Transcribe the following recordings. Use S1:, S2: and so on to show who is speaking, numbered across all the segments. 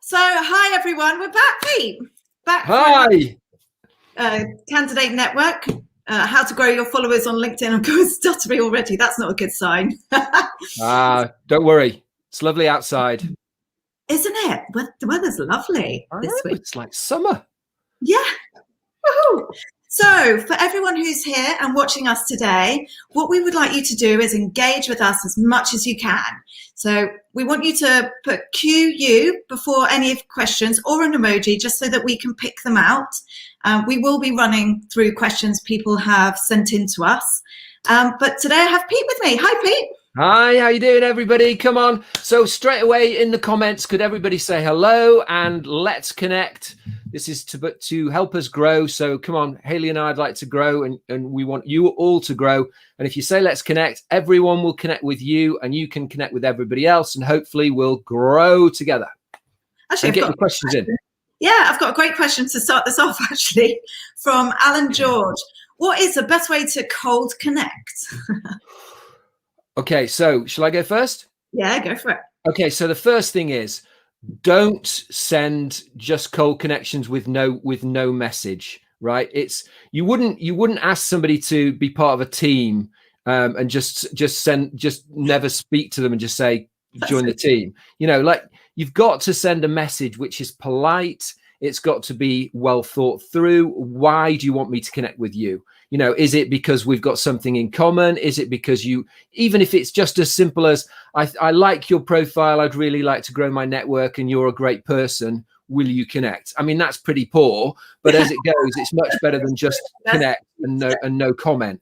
S1: So, hi everyone, we're back, Pete. Back
S2: Hi.
S1: Candidate Network. How to grow your followers on LinkedIn. I'm going stuttery already. That's not a good sign.
S2: Don't worry. It's lovely outside.
S1: Isn't it? The weather's lovely this week.
S2: It's like summer.
S1: Yeah. Woohoo. So for everyone who's here and watching us today, what we would like you to do is engage with us as much as you can. So we want you to put QU before any questions or an emoji just so that we can pick them out. We will be running through questions people have sent in to us. But today I have Pete with me. Hi, Pete.
S2: Hi, how you doing, everybody? Come on. So straight away in the comments, could everybody say hello and let's connect? This is to help us grow. So come on, Haley and I'd like to grow and we want you all to grow. And if you say let's connect, everyone will connect with you and you can connect with everybody else and hopefully we'll grow together.
S1: Actually,
S2: and get your questions in.
S1: Yeah, I've got a great question to start this off actually from Alan George. What is the best way to cold connect?
S2: Okay, so shall I go first?
S1: Yeah, go for it.
S2: Okay, so the first thing is don't send just cold connections with no message, right? It's you wouldn't ask somebody to be part of a team and just never speak to them and just say join the team. You know, like you've got to send a message which is polite. It's got to be well thought through. Why do you want me to connect with you? You know, is it because we've got something in common? Is it because even if it's just as simple as, I like your profile, I'd really like to grow my network and you're a great person, will you connect? I mean, that's pretty poor, but as it goes, it's much better than just connect and no comment.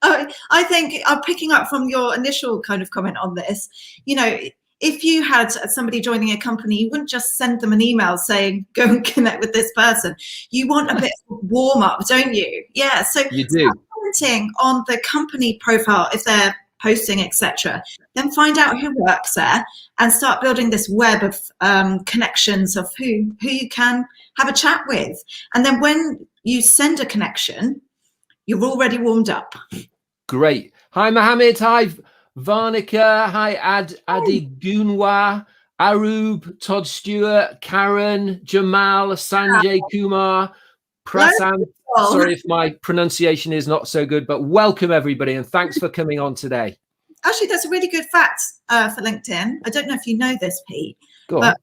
S1: I think I'm picking up from your initial kind of comment on this, you know, if you had somebody joining a company, you wouldn't just send them an email saying, go and connect with this person. You want a bit of warm up, don't you? Yeah. So
S2: you do.
S1: Commenting on the company profile, if they're posting, etc., then find out who works there and start building this web of connections of who you can have a chat with. And then when you send a connection, you're already warmed up.
S2: Great. Hi, Mohammed. Hi, Varnika, hi, Adi Gunwa, Arub, Todd Stewart, Karen, Jamal, Sanjay Kumar, Prasant. Sorry if my pronunciation is not so good, but welcome everybody and thanks for coming on today.
S1: Actually, that's a really good fact for LinkedIn. I don't know if you know this, Pete, but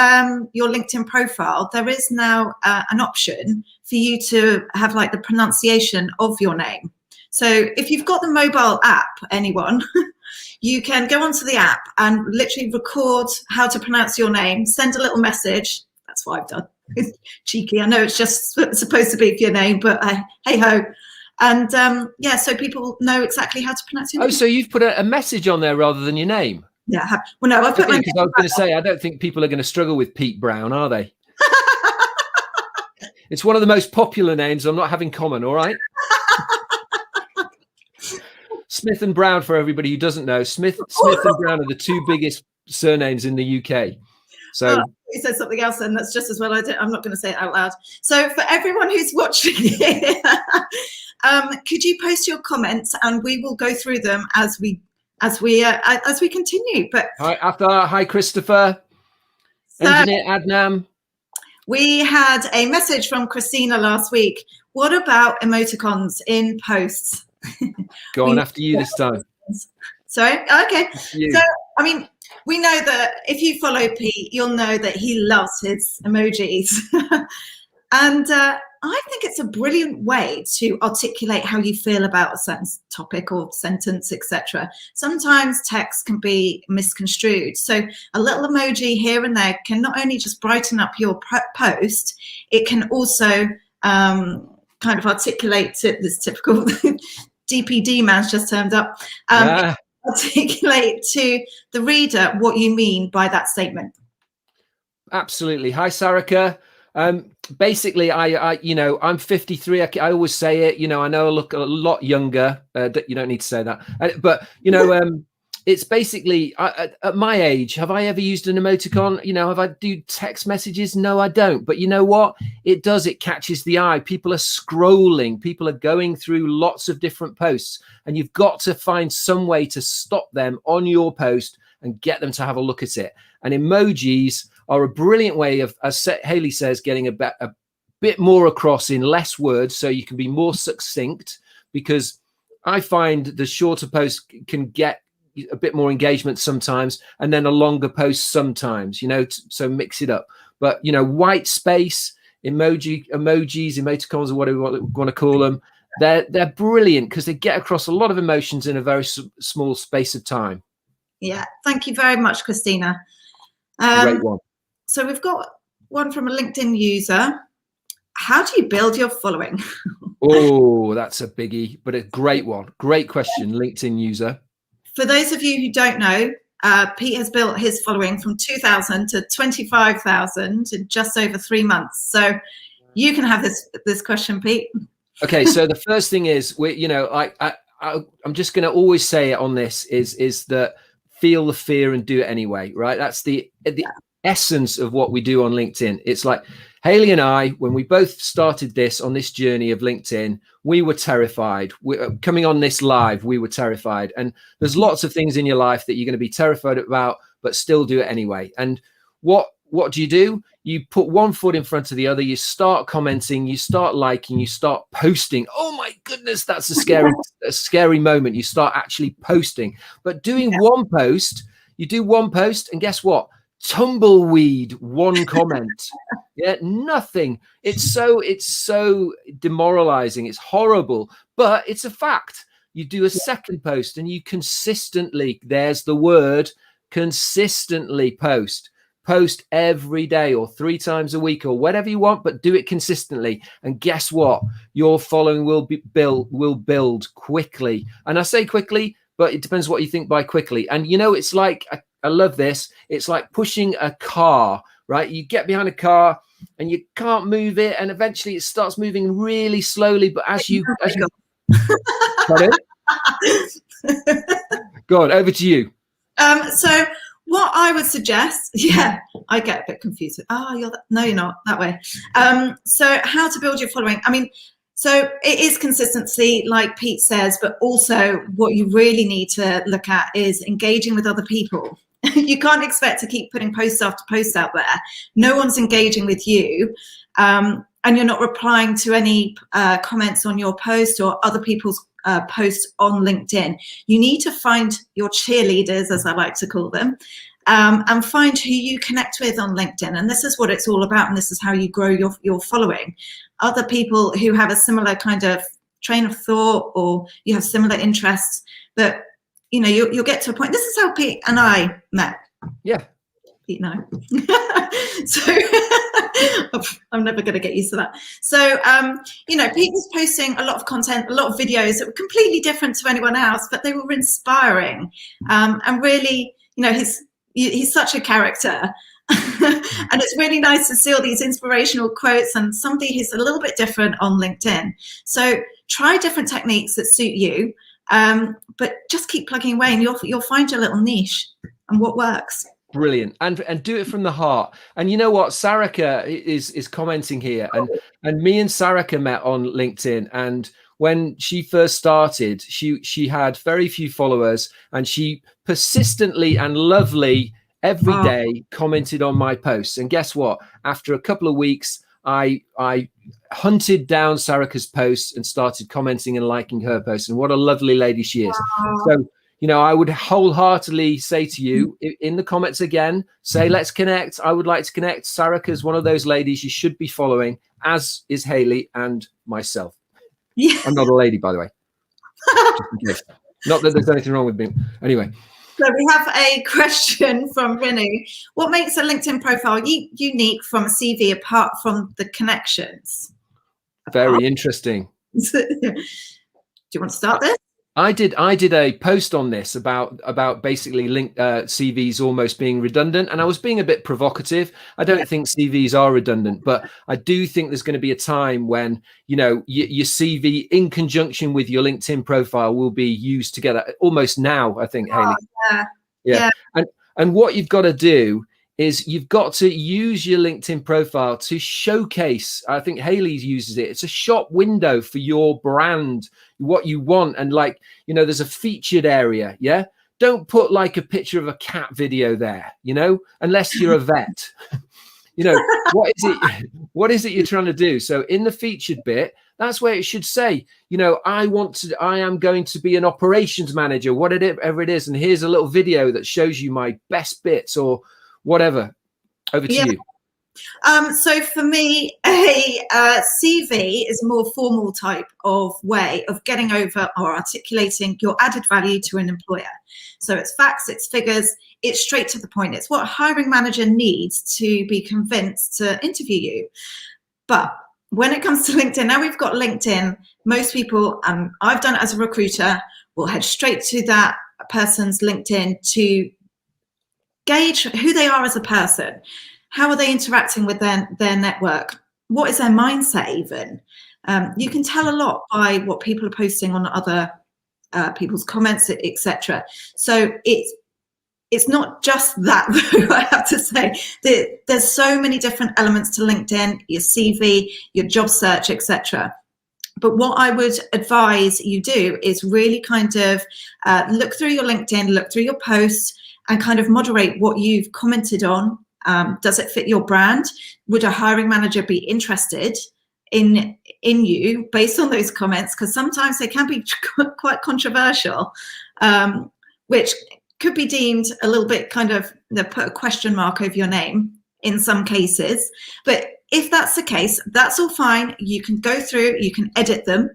S1: on your LinkedIn profile, there is now an option for you to have like the pronunciation of your name. So if you've got the mobile app, anyone, you can go onto the app and literally record how to pronounce your name, send a little message. That's what I've done. It's cheeky. I know it's just supposed to be for your name, but hey ho. And yeah, so people know exactly how to pronounce your name.
S2: Oh, so you've put a message on there rather than your name?
S1: Yeah, I have. Well, no, I put
S2: because I was going to say, I don't think people are going to struggle with Pete Brown, are they? It's one of the most popular names I'm not having common, all right? Smith and Brown, for everybody who doesn't know, Smith and Brown are the two biggest surnames in the UK. So
S1: he said something else, and that's just as well. I'm not going to say it out loud. So for everyone who's watching here, could you post your comments, and we will go through them as we continue. But
S2: hi, Christopher. So, Engineer Adnam.
S1: We had a message from Christina last week. What about emoticons in posts?
S2: Go on after you this time.
S1: Sorry. Okay. So, I mean, we know that if you follow Pete, you'll know that he loves his emojis. And I think it's a brilliant way to articulate how you feel about a certain topic or sentence, etc. Sometimes text can be misconstrued. So a little emoji here and there can not only just brighten up your post, it can also kind of articulate this typical DPD man's just turned up. Articulate to the reader what you mean by that statement.
S2: Absolutely. Hi, Sarika. Basically, I'm 53. I always say it. You know, I know I look a lot younger. You don't need to say that. But you know, it's basically at my age. Have I ever used an emoticon? You know, have I do text messages? No, I don't. But you know what? It does. It catches the eye. People are scrolling. People are going through lots of different posts, and you've got to find some way to stop them on your post and get them to have a look at it. And emojis are a brilliant way of, as Haley says, getting a bit more across in less words, so you can be more succinct, because I find the shorter posts can get a bit more engagement sometimes, and then a longer post sometimes, so mix it up. But, white space, emojis, emoticons, or whatever you want to call them, they're brilliant because they get across a lot of emotions in a very small space of time.
S1: Yeah, thank you very much, Christina.
S2: Great one.
S1: So we've got one from a LinkedIn user. How do you build your following?
S2: Oh, that's a biggie, but a great one. Great question, LinkedIn user.
S1: For those of you who don't know, Pete has built his following from 2,000 to 25,000 in just over 3 months. So you can have this question, Pete.
S2: Okay, so the first thing is, I'm just going to always say it on this is that feel the fear and do it anyway, right? That's the essence of what we do on LinkedIn. It's like Haley and I, when we both started this on this journey of LinkedIn, we were terrified. Coming on this live, we were terrified. And there's lots of things in your life that you're going to be terrified about, but still do it anyway. And what do? You put one foot in front of the other. You start commenting, you start liking, you start posting. Oh my goodness, that's a scary moment. You start actually posting, but doing one post, you do one post, and guess what? Tumbleweed, one comment. Yeah, nothing. It's so demoralizing. It's horrible, but it's a fact. You do a second post and you consistently, there's the word, consistently post every day or 3 times a week or whatever you want, but do it consistently. And guess what? Your following will build quickly. And I say quickly, but it depends what you think by quickly. And it's like, I love this. It's like pushing a car, right? You get behind a car and you can't move it, and eventually it starts moving really slowly. But as you go on, over to you.
S1: So what I would suggest, I get a bit confused. You're not that way. So how to build your following? I mean, so it is consistency, like Pete says, but also what you really need to look at is engaging with other people. You can't expect to keep putting post after post out there. No one's engaging with you, and you're not replying to any comments on your post or other people's posts on LinkedIn. You need to find your cheerleaders, as I like to call them, and find who you connect with on LinkedIn. And this is what it's all about, and this is how you grow your following. Other people who have a similar kind of train of thought, or you have similar interests, but you'll get to a point. This is how Pete and I met.
S2: Yeah.
S1: Pete and I. So I'm never going to get used to that. So, Pete was posting a lot of content, a lot of videos that were completely different to anyone else, but they were inspiring. And really, he's such a character. And it's really nice to see all these inspirational quotes and somebody who's a little bit different on LinkedIn. So try different techniques that suit you. But just keep plugging away, and you'll find your little niche and what works.
S2: Brilliant. And do it from the heart. And you know what? Sarika is commenting here, and me and Sarika met on LinkedIn. And when she first started, she had very few followers, and she persistently and lovely every day commented on my posts. And guess what? After a couple of weeks, I hunted down Sarika's posts and started commenting and liking her posts. And what a lovely lady she is. So, I would wholeheartedly say to you in the comments again, say, let's connect. I would like to connect. Sarika is one of those ladies you should be following, as is Haley and myself. Yeah. I'm not a lady, by the way. Just in case. Not that there's anything wrong with me. Anyway.
S1: So we have a question from Renu. What makes a LinkedIn profile unique from a CV apart from the connections?
S2: Very interesting.
S1: Do you want to start this?
S2: I did a post on this about basically CVs almost being redundant, and I was being a bit provocative. I don't think CVs are redundant, but I do think there's going to be a time when your CV in conjunction with your LinkedIn profile will be used together. Almost now, I think, Haley. Yeah. And what you've got to do is you've got to use your LinkedIn profile to showcase. I think Haley uses it. It's a shop window for your brand, what you want. And there's a featured area. Yeah. Don't put like a picture of a cat video there, unless you're a vet. You know, what is it? What is it you're trying to do? So in the featured bit, that's where it should say, you know, I am going to be an operations manager, whatever it is. And here's a little video that shows you my best bits or whatever. Over to you.
S1: So for me, a CV is a more formal type of way of getting over or articulating your added value to an employer. So it's facts, it's figures, it's straight to the point. It's what a hiring manager needs to be convinced to interview you. But when it comes to LinkedIn, now we've got LinkedIn, most people, I've done it as a recruiter, will head straight to that person's LinkedIn to gauge who they are as a person. How are they interacting with their network? What is their mindset even? You can tell a lot by what people are posting on other people's comments, etc. So it's not just that, though, I have to say. There's so many different elements to LinkedIn, your CV, your job search, etc. But what I would advise you do is really kind of look through your LinkedIn, look through your posts, and kind of moderate what you've commented on. Does it fit your brand? Would a hiring manager be interested in you based on those comments? Because sometimes they can be quite controversial, which could be deemed a little bit kind of, they put a question mark over your name in some cases. But if that's the case, that's all fine. You can go through, you can edit them.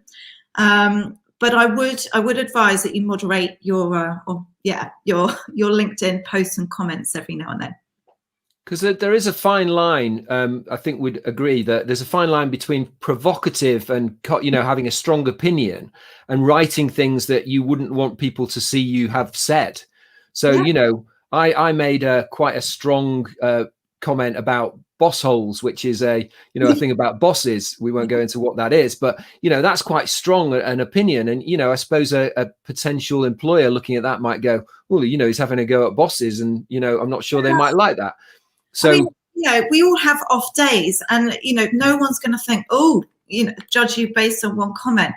S1: But I would advise that you moderate your LinkedIn posts and comments every now and then.
S2: Because there is a fine line, I think we'd agree that there's a fine line between provocative and, you know, having a strong opinion and writing things that you wouldn't want people to see you have said. So, you know, I made quite a strong comment about boss holes, which is a thing about bosses. We won't go into what that is, but, you know, that's quite strong an opinion. And, you know, I suppose a potential employer looking at that might go, well, you know, he's having a go at bosses and, you know, I'm not sure they might like that. So,
S1: I mean, you know, we all have off days and, you know, no one's going to think, oh, you know, judge you based on one comment.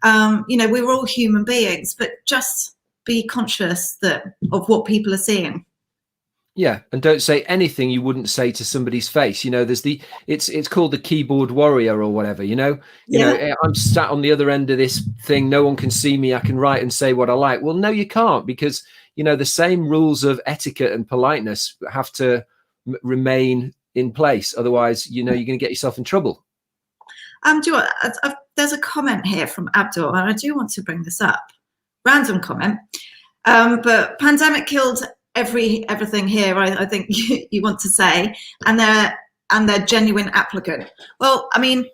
S1: You know, we're all human beings, but just be conscious of what people are seeing.
S2: Yeah, and don't say anything you wouldn't say to somebody's face. You know, there's it's called the keyboard warrior or whatever. You know, I'm sat on the other end of this thing. No one can see me. I can write and say what I like. Well, no, you can't, because, you know, the same rules of etiquette and politeness have to remain in place. Otherwise, you know, you're going to get yourself in trouble.
S1: Do you know what? There's a comment here from Abdul, and I do want to bring this up. Random comment, but pandemic killed everything here. I think you want to say, and they're genuine applicant. Well, I mean,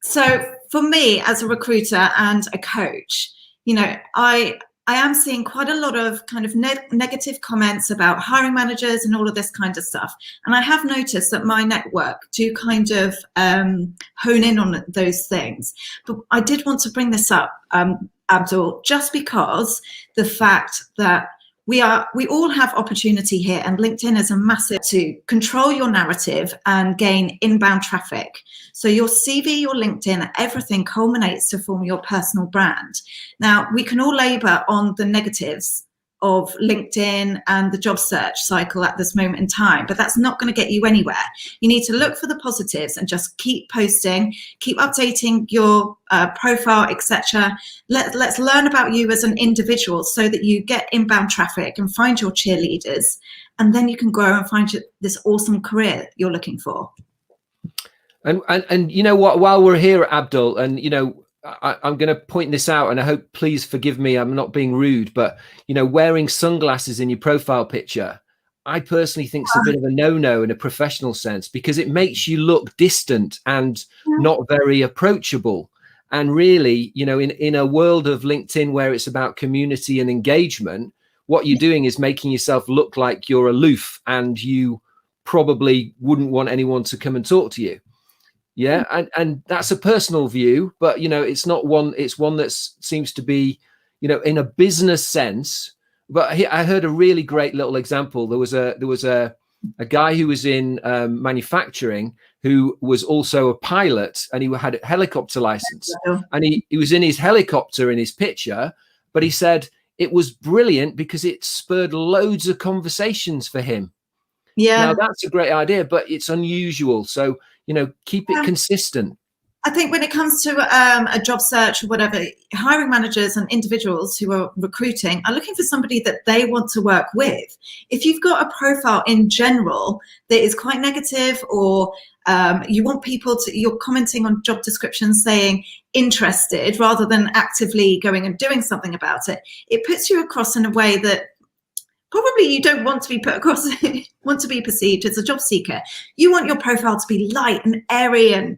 S1: so for me as a recruiter and a coach, you know, I am seeing quite a lot of kind of negative comments about hiring managers and all of this kind of stuff. And I have noticed that my network do kind of hone in on those things. But I did want to bring this up, Abdul, just because the fact that we all have opportunity here, and LinkedIn is a massive to control your narrative and gain inbound traffic. So your CV, your LinkedIn, everything culminates to form your personal brand. Now, we can all labor on the negatives of LinkedIn and the job search cycle at this moment in time, but that's not going to get you anywhere. You need to look for the positives and just keep posting, keep updating your profile, etc. Let's learn about you as an individual so that you get inbound traffic and find your cheerleaders, and then you can grow and find this awesome career you're looking for.
S2: And you know what, while we're here, Abdul, and, you know, I'm going to point this out, and I hope, please forgive me, I'm not being rude, but, you know, wearing sunglasses in your profile picture, I personally think it's a bit of a no-no in a professional sense, because it makes you look distant and not very approachable. And really, you know, in a world of LinkedIn where it's about community and engagement, what you're doing is making yourself look like you're aloof and you probably wouldn't want anyone to come and talk to you. Yeah, and that's a personal view, but, you know, it's not one. It's one that seems to be, you know, in a business sense. But I heard a really great little example. There was a guy who was in manufacturing who was also a pilot, and he had a helicopter license, and he was in his helicopter in his picture. But he said it was brilliant because it spurred loads of conversations for him.
S1: Yeah.
S2: Now that's a great idea, but it's unusual. So, keep it consistent.
S1: I think when it comes to a job search or whatever, hiring managers and individuals who are recruiting are looking for somebody that they want to work with. If you've got a profile in general that is quite negative, or you want people to, you're commenting on job descriptions saying interested rather than actively going and doing something about it, it puts you across in a way that probably you don't want to be put across, want to be perceived as a job seeker. You want your profile to be light and airy and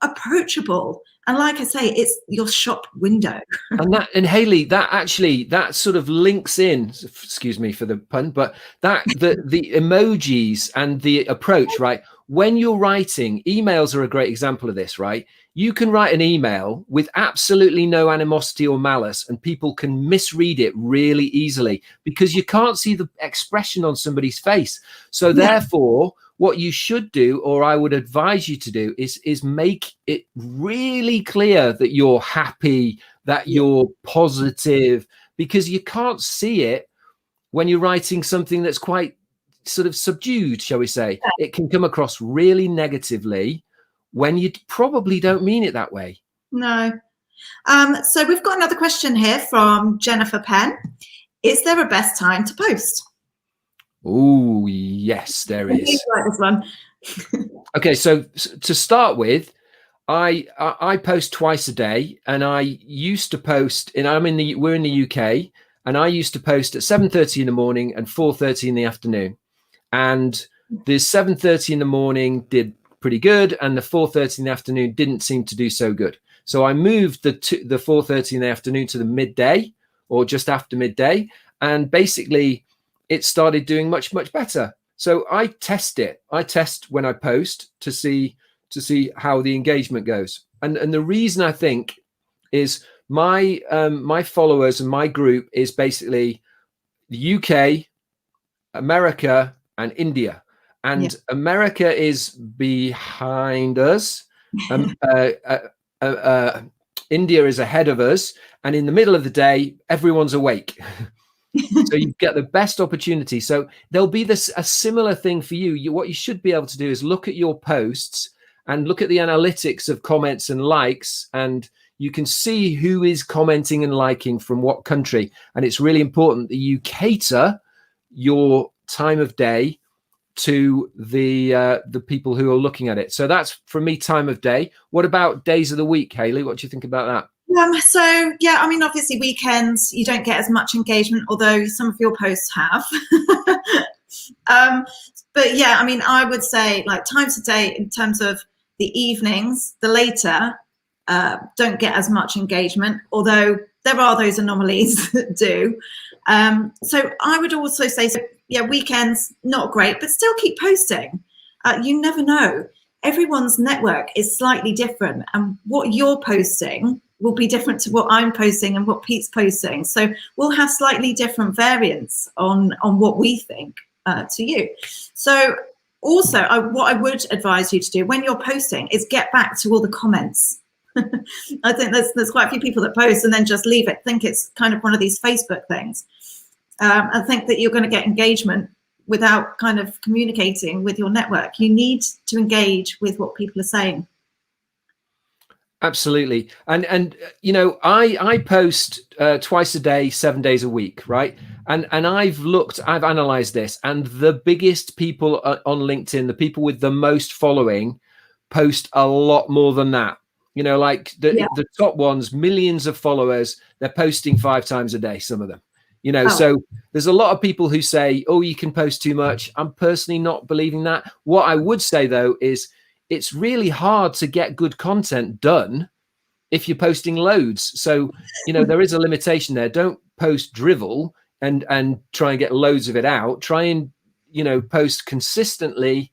S1: approachable. And like I say, it's your shop window.
S2: And Hayley, that sort of links in, excuse me for the pun, but that the emojis and the approach, right? When you're writing, emails are a great example of this, right? You can write an email with absolutely no animosity or malice, and people can misread it really easily because you can't see the expression on somebody's face. So therefore, what you should do, or I would advise you to do, is make it really clear that you're happy, that you're positive, because you can't see it when you're writing something that's quite sort of subdued, shall we say. It can come across really negatively when you probably don't mean it that way.
S1: No. So we've got another question here from Jennifer Penn. Is there a best time to post?
S2: Oh, yes, there is.
S1: Like this one.
S2: Okay, so to start with, I post twice a day, and I used to post, and we're in the UK, and I used to post at 7:30 in the morning and 4:30 in the afternoon. And the 7:30 in the morning did pretty good, and the 4:30 in the afternoon didn't seem to do so good. So I moved the 4:30 in the afternoon to the midday, or just after midday, and basically it started doing much, much better. So I test it. I test when I post to see how the engagement goes. And the reason I think is my my followers and my group is basically the UK, America, and India. And America is behind us. India is ahead of us. And in the middle of the day, everyone's awake. So you get the best opportunity. So there'll be a similar thing for you. What you should be able to do is look at your posts and look at the analytics of comments and likes, and you can see who is commenting and liking from what country. And it's really important that you cater your time of day to the people who are looking at it. So that's, for me, time of day. What about days of the week, Hayley? What do you think about that?
S1: So yeah, I mean, obviously weekends you don't get as much engagement, although some of your posts have. But yeah, I mean, I would say like times of day in terms of the evenings, the later don't get as much engagement, although there are those anomalies that do. So I would also say, so yeah, weekends not great, but still keep posting. You never know. Everyone's network is slightly different, and what you're posting will be different to what I'm posting and what Pete's posting. So we'll have slightly different variants on what we think to you. So also, what I would advise you to do when you're posting is get back to all the comments. I think there's quite a few people that post and then just leave it, think it's kind of one of these Facebook things. I think that you're going to get engagement without kind of communicating with your network. You need to engage with what people are saying.
S2: Absolutely. And I post twice a day, 7 days a week, right? And I've analyzed this, and the biggest people on LinkedIn, the people with the most following, post a lot more than that. Like the top ones, millions of followers, they're posting 5 times a day, some of them. So there's a lot of people who say, oh, you can post too much. I'm personally not believing that. What I would say, though, is it's really hard to get good content done if you're posting loads. So, there is a limitation there. Don't post drivel and try and get loads of it out. Try and, post consistently,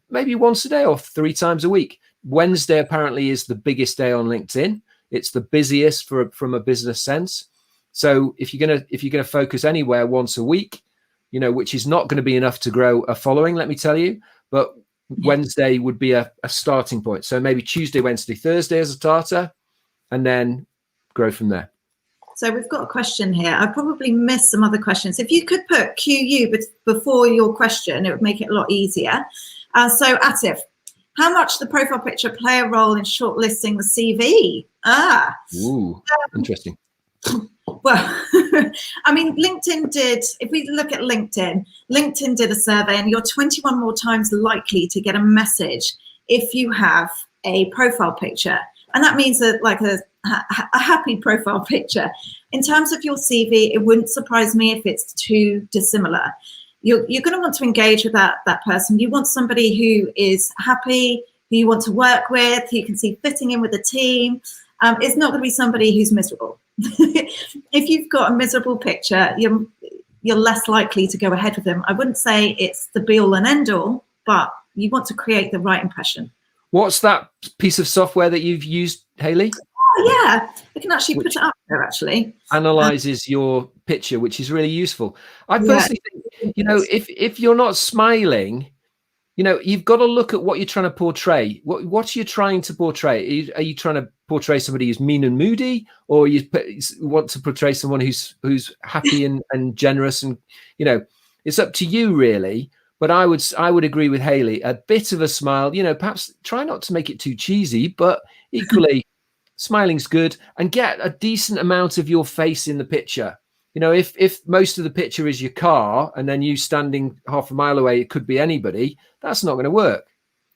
S2: maybe once a day or 3 times a week. Wednesday apparently is the biggest day on LinkedIn. It's the busiest from a business sense. So if you're gonna focus anywhere once a week, which is not going to be enough to grow a following, let me tell you, but Wednesday would be a starting point. So maybe Tuesday, Wednesday, Thursday as a starter, and then grow from there.
S1: So we've got a question here. I probably missed some other questions. If you could put QU before your question, it would make it a lot easier. So Atif, how much the profile picture play a role in shortlisting the CV?
S2: Ooh, interesting.
S1: Well, I mean, LinkedIn did, if we look at LinkedIn did a survey, and you're 21 more times likely to get a message if you have a profile picture. And that means that like a happy profile picture. In terms of your CV, it wouldn't surprise me if it's too dissimilar. You're going to want to engage with that person. You want somebody who is happy, who you want to work with, who you can see fitting in with the team. It's not going to be somebody who's miserable. If you've got a miserable picture, you're less likely to go ahead with them. I wouldn't say it's the be all and end all, but you want to create the right impression.
S2: What's that piece of software that you've used, Hayley?
S1: Oh, yeah, we can actually put it up there, actually.
S2: Analyzes your picture, which is really useful. I personally think, you know, if you're not smiling, you know, you've got to look at what you're trying to portray. What you're trying to portray? Are you trying to portray somebody who's mean and moody, or you want to portray someone who's happy and generous? And, you know, it's up to you, really. But I would agree with Hayley. A bit of a smile, you know, perhaps try not to make it too cheesy, but equally, smiling's good, and get a decent amount of your face in the picture. You know, if most of the picture is your car and then you standing half a mile away, it could be anybody. That's not going to work.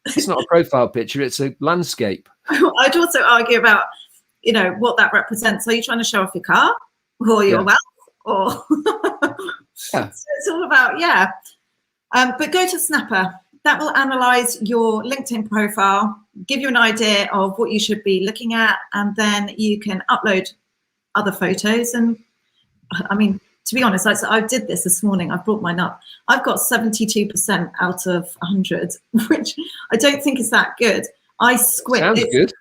S2: It's not a profile picture. It's a landscape.
S1: I'd also argue about, you know, what that represents. Are you trying to show off your car or your wealth? Or
S2: Yeah.
S1: So it's all about, yeah. But go to Snapper. That will analyze your LinkedIn profile, give you an idea of what you should be looking at, and then you can upload other photos. And I mean, to be honest, I did this morning. I brought mine up. I've got 72% out of 100, which I don't think is that good. I squint.
S2: Sounds good.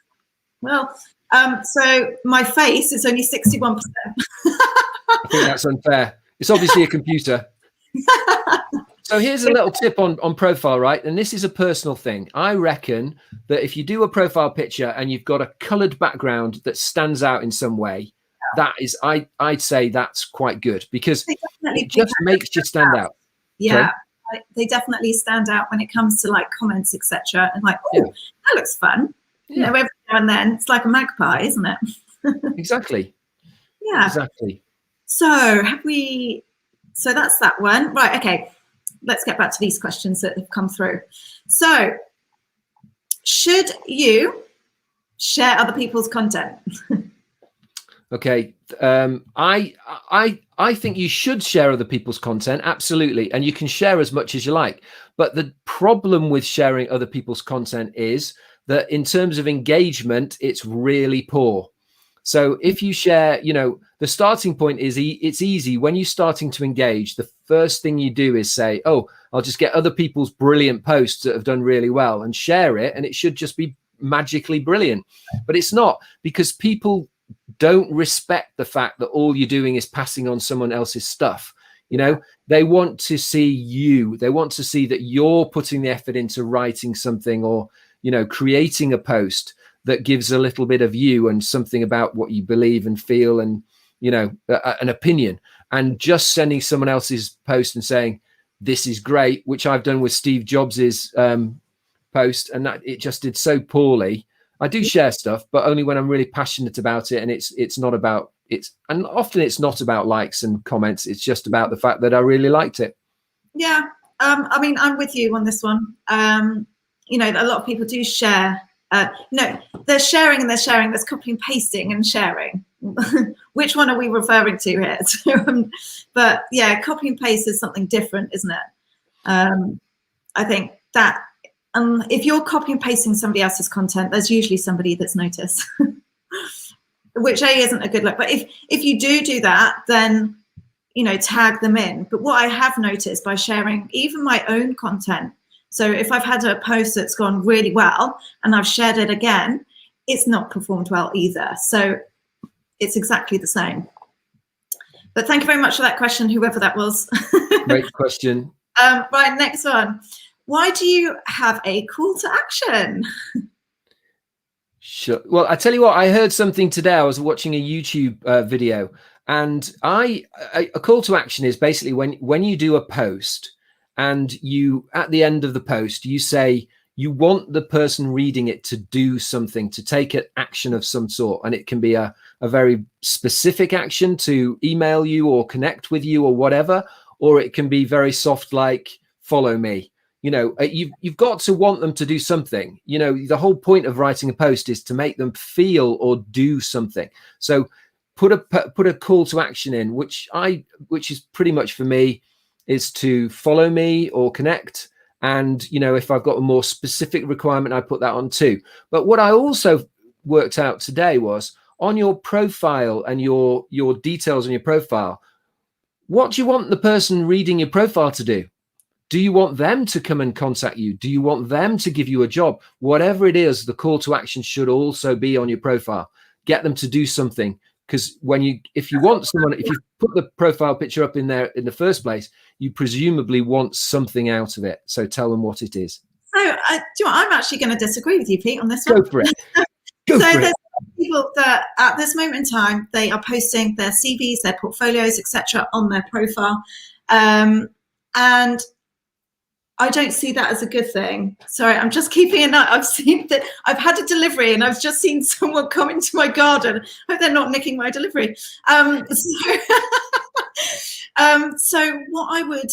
S1: Well, so my face is only 61%.
S2: I think that's unfair. It's obviously a computer. So here's a little tip on profile, right? And this is a personal thing. I reckon that if you do a profile picture and you've got a colored background that stands out in some way, that is, I'd say that's quite good, because it just makes you stand out.
S1: Yeah, they definitely stand out when it comes to like comments, etc. And like, oh, that looks fun. You know, every now and then it's like a magpie, isn't it?
S2: Exactly.
S1: Yeah.
S2: Exactly.
S1: So so that's that one. Right. Okay. Let's get back to these questions that have come through. So, should you share other people's content?
S2: Okay. I think you should share other people's content, absolutely, and you can share as much as you like. But the problem with sharing other people's content is that in terms of engagement, it's really poor. So if you share, you know, the starting point is it's easy. When you're starting to engage, the first thing you do is say, oh, I'll just get other people's brilliant posts that have done really well and share it. And it should just be magically brilliant. But it's not, because people don't respect the fact that all you're doing is passing on someone else's stuff. You know, they want to see you. They want to see that you're putting the effort into writing something, or, you know, creating a post that gives a little bit of you and something about what you believe and feel, and, you know, an opinion. And just sending someone else's post and saying, this is great, which I've done with Steve Jobs's post, and that it just did so poorly. I do share stuff, but only when I'm really passionate about it. And it's not about and often it's not about likes and comments. It's just about the fact that I really liked it.
S1: Yeah. I mean, I'm with you on this one. You know, a lot of people do share. No, they're sharing and they're sharing. There's copy and pasting and sharing. Which one are we referring to here? But yeah, copy and paste is something different, isn't it? I think that if you're copy and pasting somebody else's content, there's usually somebody that's noticed, which isn't a good look. But if you do that, then, you know, tag them in. But what I have noticed by sharing even my own content, so if I've had a post that's gone really well and I've shared it again, it's not performed well either. So it's exactly the same. But thank you very much for that question, whoever that was.
S2: Great question.
S1: Right, next one. Why do you have a call to action?
S2: Sure. Well, I tell you what, I heard something today. I was watching a YouTube video, And a call to action is basically when you do a post and you, at the end of the post, you say you want the person reading it to do something, to take an action of some sort. And it can be a very specific action, to email you or connect with you or whatever, or it can be very soft, like follow me. You know, you've got to want them to do something. You know, the whole point of writing a post is to make them feel or do something. So put a call to action in, which is pretty much for me is to follow me or connect. And, you know, if I've got a more specific requirement, I put that on too. But what I also worked out today was on your profile and your details on your profile, what do you want the person reading your profile to do? Do you want them to come and contact you? Do you want them to give you a job? Whatever it is, the call to action should also be on your profile. Get them to do something. Because if you put the profile picture up in there in the first place, you presumably want something out of it. So tell them what it is.
S1: So, do you know what? I'm actually going to disagree with you, Pete, on this one.
S2: Go for it.
S1: There's people that at this moment in time, they are posting their CVs, their portfolios, etc., on their profile, and I don't see that as a good thing. Sorry, I'm just keeping an eye. I've seen that I've had a delivery and I've just seen someone come into my garden. I hope they're not nicking my delivery. So what I would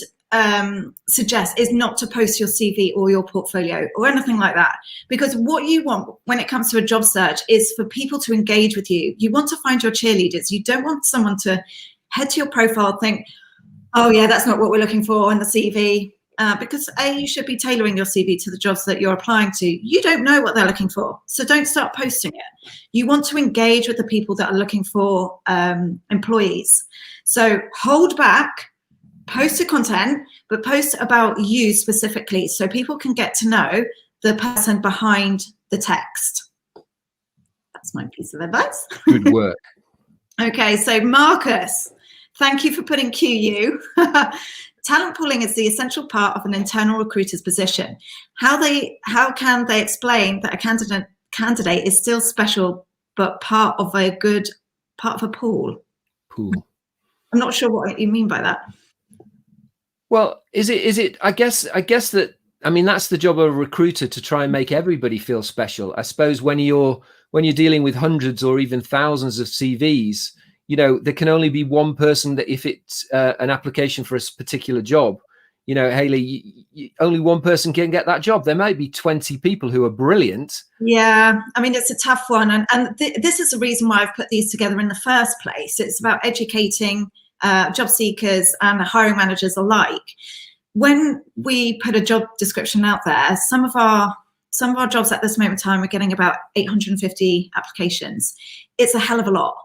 S1: suggest is not to post your CV or your portfolio or anything like that, because what you want when it comes to a job search is for people to engage with you. You want to find your cheerleaders. You don't want someone to head to your profile and think, oh yeah, that's not what we're looking for in the CV. Because you should be tailoring your CV to the jobs that you're applying to. You don't know what they're looking for, so don't start posting it. You want to engage with the people that are looking for employees. So hold back, post the content, but post about you specifically so people can get to know the person behind the text. That's my piece of advice.
S2: Good work.
S1: Okay, so Marcus, thank you for putting QU. Talent pooling is the essential part of an internal recruiter's position. How can they explain that a candidate is still special but part of a pool?
S2: Pool.
S1: I'm not sure what you mean by that.
S2: Well, is it I guess that, I mean, that's the job of a recruiter, to try and make everybody feel special. I suppose when you're dealing with hundreds or even thousands of CVs, you know, there can only be one person that, if it's an application for a particular job, you know, Hayley, only one person can get that job. There might be 20 people who are brilliant.
S1: Yeah, I mean, it's a tough one. And this is the reason why I've put these together in the first place. It's about educating job seekers and hiring managers alike. When we put a job description out there, some of our jobs at this moment in time are getting about 850 applications. It's a hell of a lot.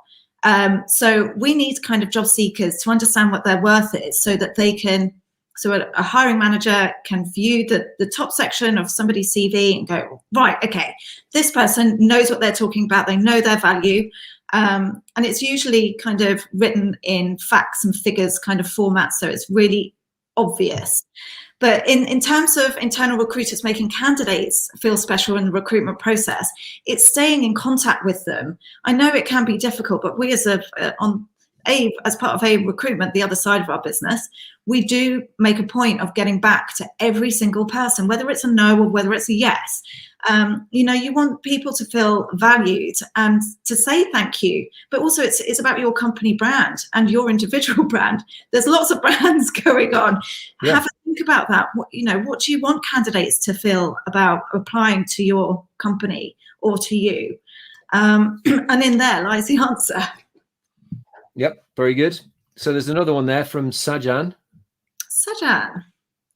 S1: So we need kind of job seekers to understand what their worth is, so that they can, so a hiring manager can view the top section of somebody's CV and go, right, okay, this person knows what they're talking about, they know their value. And it's usually kind of written in facts and figures kind of format, so it's really obvious. But in terms of internal recruiters making candidates feel special in the recruitment process, it's staying in contact with them. I know it can be difficult, but we as part of a recruitment, the other side of our business, we do make a point of getting back to every single person, whether it's a no or whether it's a yes. You know, you want people to feel valued and to say thank you, but also it's about your company brand and your individual brand. There's lots of brands going on. Yeah. Have a think about that. What do you want candidates to feel about applying to your company or to you? And in there lies the answer.
S2: Yep, very good. So there's another one there from Sajan.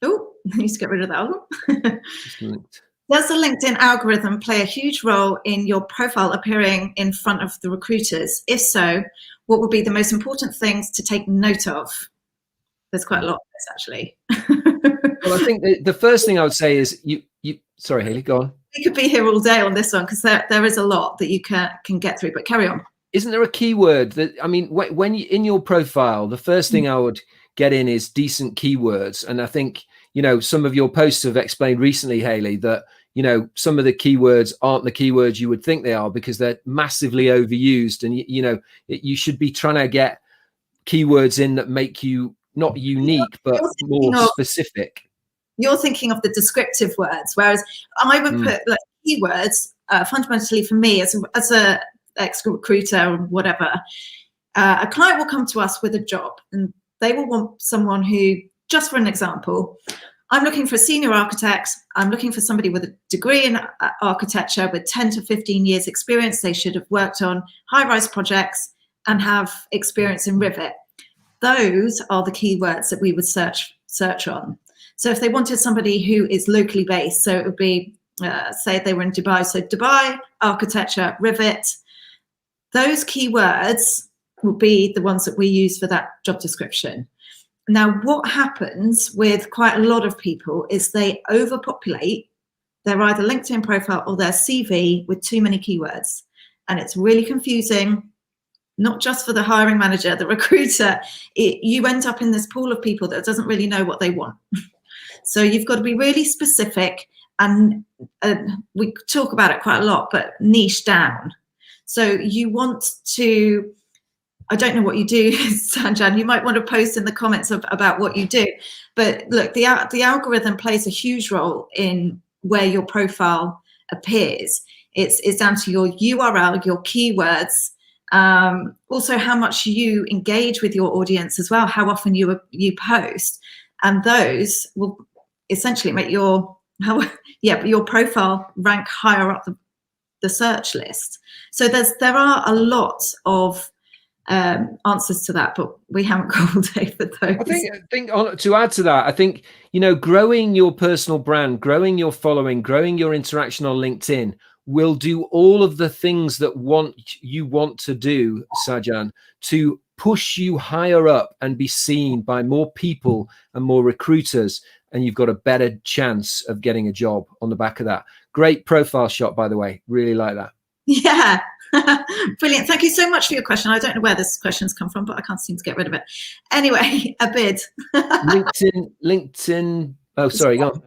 S1: Oh, I need to get rid of that one. Does the LinkedIn algorithm play a huge role in your profile appearing in front of the recruiters? If so, what would be the most important things to take note of? There's quite a lot of this, actually.
S2: Well, I think the first thing I would say is you. Sorry, Hayley, go on.
S1: We could be here all day on this one, because there is a lot that you can get through, but carry on.
S2: Isn't there a keyword that, I mean, when you in your profile, the first thing I would get in is decent keywords. And I think, you know, some of your posts have explained recently, Hayley, that, you know, some of the keywords aren't the keywords you would think they are, because they're massively overused. And, you know, you should be trying to get keywords in that make you not unique, but more specific.
S1: You're thinking of the descriptive words, whereas I would put like keywords fundamentally for me as a ex-recruiter or whatever. A client will come to us with a job and they will want someone who, just for an example, I'm looking for a senior architect. I'm looking for somebody with a degree in architecture with 10 to 15 years experience. They should have worked on high-rise projects and have experience in Rivet. Those are the keywords that we would search on. So if they wanted somebody who is locally based, so it would be, say they were in Dubai, so Dubai, architecture, Rivet, those keywords will be the ones that we use for that job description. Now, what happens with quite a lot of people is they overpopulate their either LinkedIn profile or their CV with too many keywords. And it's really confusing, not just for the hiring manager, the recruiter. You end up in this pool of people that doesn't really know what they want. So you've got to be really specific, and we talk about it quite a lot, but niche down. So you want to, I don't know what you do, Sanjan, you might want to post in the comments about what you do. But look, the algorithm plays a huge role in where your profile appears. It's down to your URL, your keywords, also how much you engage with your audience as well, how often you post. And those will essentially make your profile rank higher up the search list. So there are a lot of answers to that, but we haven't got all day for those.
S2: I think to add to that, I think, growing your personal brand, growing your following, growing your interaction on LinkedIn will do all of the things that you want to do, Sajan, to push you higher up and be seen by more people and more recruiters, and you've got a better chance of getting a job on the back of that. Great profile shot, by the way. Really like that.
S1: Yeah. Brilliant. Thank you so much for your question. I don't know where this question's come from, but I can't seem to get rid of it. Anyway, Abid.
S2: LinkedIn. Oh, sorry, go
S1: on.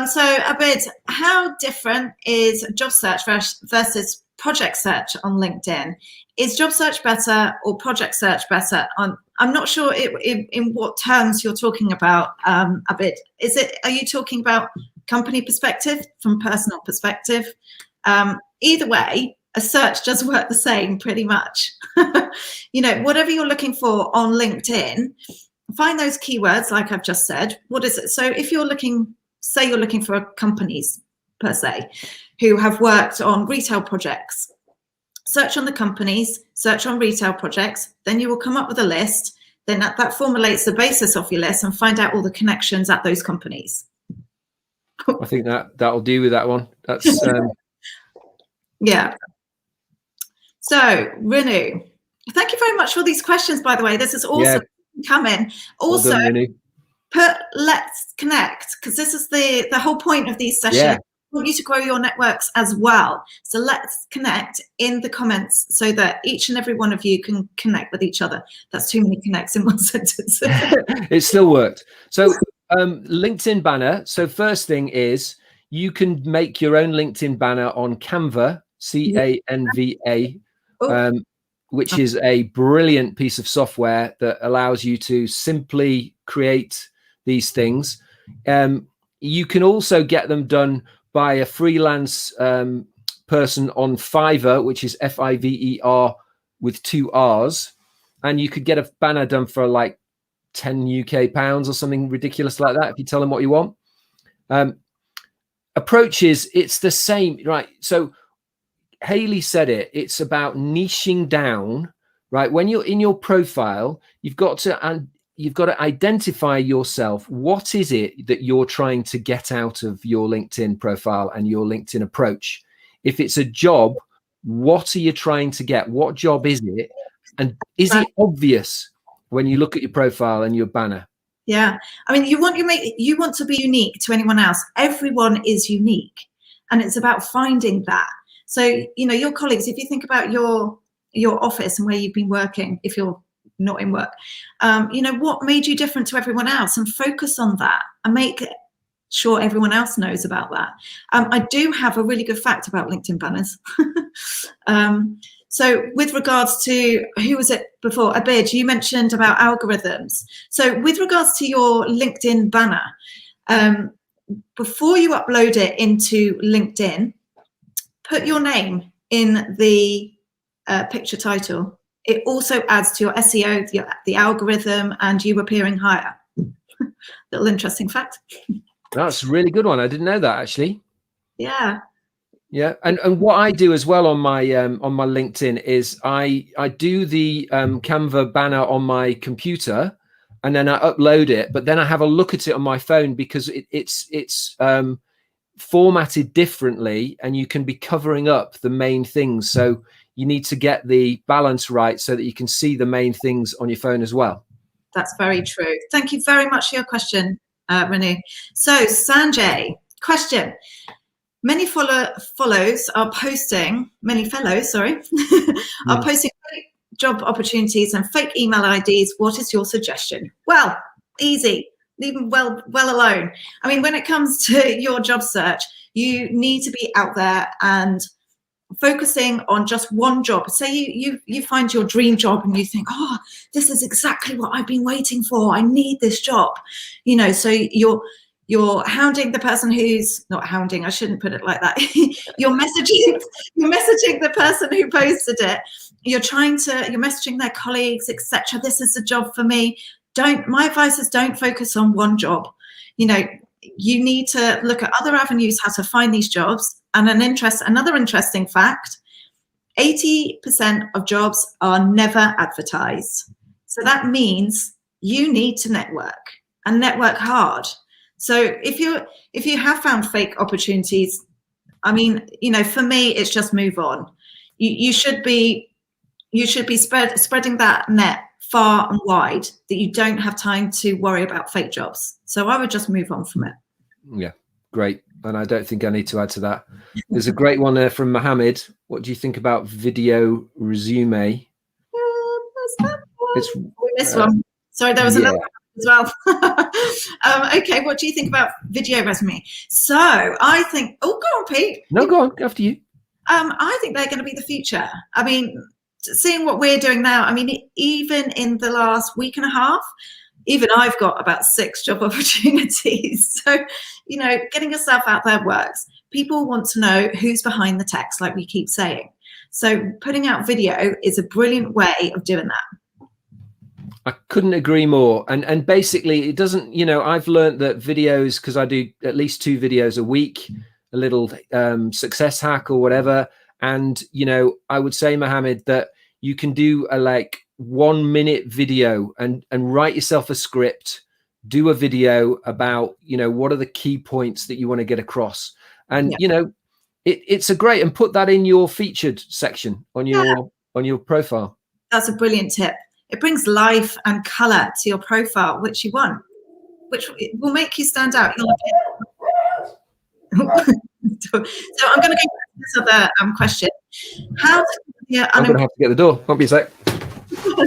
S1: So Abid, how different is job search versus project search on LinkedIn? Is job search better or project search better? I'm not sure in what terms you're talking about, Abid. Are you talking about company perspective, from personal perspective? Either way, a search does work the same pretty much. Whatever you're looking for on LinkedIn, find those keywords like I've just said. What is it? So if you're looking for companies per se who have worked on retail projects, search on the companies, search on retail projects, then you will come up with a list. Then that formulates the basis of your list and find out all the connections at those companies.
S2: I think that'll do with that one. That's
S1: yeah. So, Renu, thank you very much for these questions, by the way. This is awesome. Come in. Also,
S2: well done,
S1: put let's connect, because this is the whole point of these sessions.
S2: Yeah.
S1: I want you to grow your networks as well. So let's connect in the comments so that each and every one of you can connect with each other. That's too many connects in one sentence.
S2: It still worked. So LinkedIn banner. So first thing is you can make your own LinkedIn banner on Canva, Canva, which is a brilliant piece of software that allows you to simply create these things. You can also get them done by a freelance person on Fiverr, which is Fiver with 2 R's. And you could get a banner done for like 10 UK pounds or something ridiculous like that if you tell them what you want. Approaches, it's the same, right? So Haley said it, it's about niching down, right? When you're in your profile, you've got to identify yourself. What is it that you're trying to get out of your LinkedIn profile and your LinkedIn approach? If it's a job, what are you trying to get? What job is it? And is it obvious when you look at your profile and your banner?
S1: Yeah. I mean, you want to be unique to anyone else. Everyone is unique. And it's about finding that. So, your colleagues, if you think about your office and where you've been working, if you're not in work, what made you different to everyone else, and focus on that and make sure everyone else knows about that. I do have a really good fact about LinkedIn banners. So with regards to, who was it before? Abid, you mentioned about algorithms. So with regards to your LinkedIn banner, before you upload it into LinkedIn, put your name in the picture title. It also adds to your SEO, the algorithm, and you appearing higher. Little interesting fact.
S2: That's a really good one. I didn't know that, actually.
S1: Yeah.
S2: Yeah, and what I do as well on my LinkedIn is I do the Canva banner on my computer, and then I upload it. But then I have a look at it on my phone because it's formatted differently, and you can be covering up the main things. So you need to get the balance right so that you can see the main things on your phone as well.
S1: That's very true. Thank you very much for your question, Renu. So Sanjay, question. Many fellows are posting fake job opportunities and fake email IDs. What is your suggestion? Well, easy. Leave them well alone. I mean, when it comes to your job search, you need to be out there and focusing on just one job. Say you find your dream job and you think, oh, this is exactly what I've been waiting for. I need this job. You know, so you're hounding the person who's not hounding. I shouldn't put it like that. You're messaging the person who posted it. You're messaging their colleagues, etc. This is a job for me. My advice is don't focus on one job. You know, you need to look at other avenues how to find these jobs. And another interesting fact, 80% of jobs are never advertised. So that means you need to network and network hard. So if you have found fake opportunities, I mean, you know, for me, it's just move on. You should be spreading that net far and wide, that you don't have time to worry about fake jobs. So I would just move on from it.
S2: Yeah, great. And I don't think I need to add to that. There's a great one there from Mohammed. What do you think about video resume?
S1: We missed one. Sorry, there was another one as well. Okay, what do you think about video resume? So I think, go on, Pete.
S2: No, go on, after you.
S1: I think they're going to be the future. I mean, seeing what we're doing now, I mean, even in the last week and a half, even I've got about 6 job opportunities. So, you know, getting yourself out there works. People want to know who's behind the text, like we keep saying. So putting out video is a brilliant way of doing that.
S2: I couldn't agree more. And basically it doesn't, you know, I've learned that videos, because I do at least 2 videos a week, a little success hack or whatever. And, you know, I would say, Mohammed, that you can do a 1-minute video and write yourself a script, do a video about, you know, what are the key points that you want to get across. And, you know, it's a great, and put that in your featured section on your profile. That's a brilliant tip. It brings life and color to your profile, which you want, which will make you stand out. So I'm going to go back to this other question. I'm going to have to get the door. Won't be a sec. So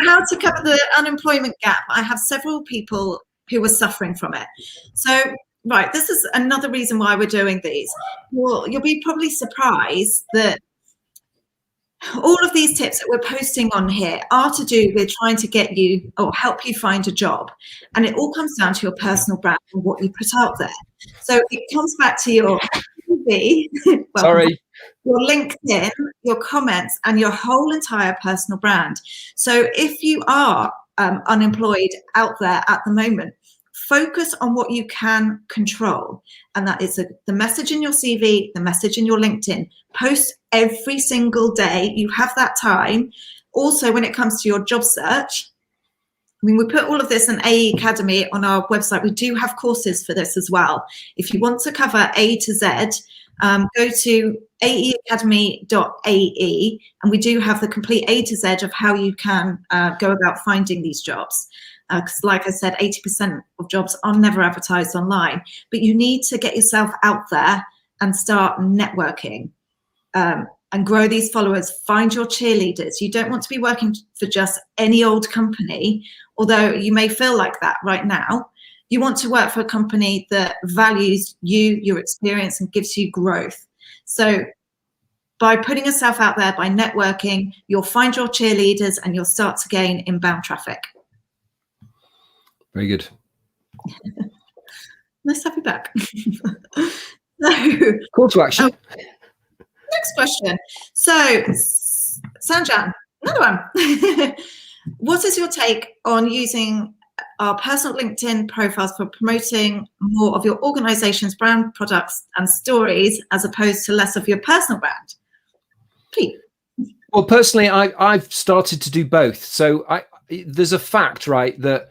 S2: how to cover the unemployment gap? I have several people who are suffering from it. So, right, this is another reason why we're doing these. You'll be probably surprised that all of these tips that we're posting on here are to do with trying to get you or help you find a job. And it all comes down to your personal brand and what you put out there. So it comes back to your CV, your LinkedIn, your comments, and your whole entire personal brand. So if you are unemployed out there at the moment, focus on what you can control. And that is the message in your CV, the message in your LinkedIn. Post every single day. You have that time. Also, when it comes to your job search, I mean, we put all of this in AE Academy on our website. We do have courses for this as well. If you want to cover A to Z, go to aeacademy.ae, and we do have the complete A to Z of how you can go about finding these jobs. Because like I said, 80% of jobs are never advertised online, but you need to get yourself out there and start networking and grow these followers. Find your cheerleaders. You don't want to be working for just any old company, although you may feel like that right now. You want to work for a company that values you, your experience, and gives you growth. So
S1: by putting yourself out there, by networking, you'll find your cheerleaders and you'll start to gain inbound traffic.
S2: Very good.
S1: Nice to have you back.
S2: Call to action.
S1: Next question. So, Sanjan, another one. What is your take on using our personal LinkedIn profiles for promoting more of your organization's brand, products, and stories, as opposed to less of your personal brand? Pete.
S2: Well, personally, I've started to do both. So there's a fact, right, that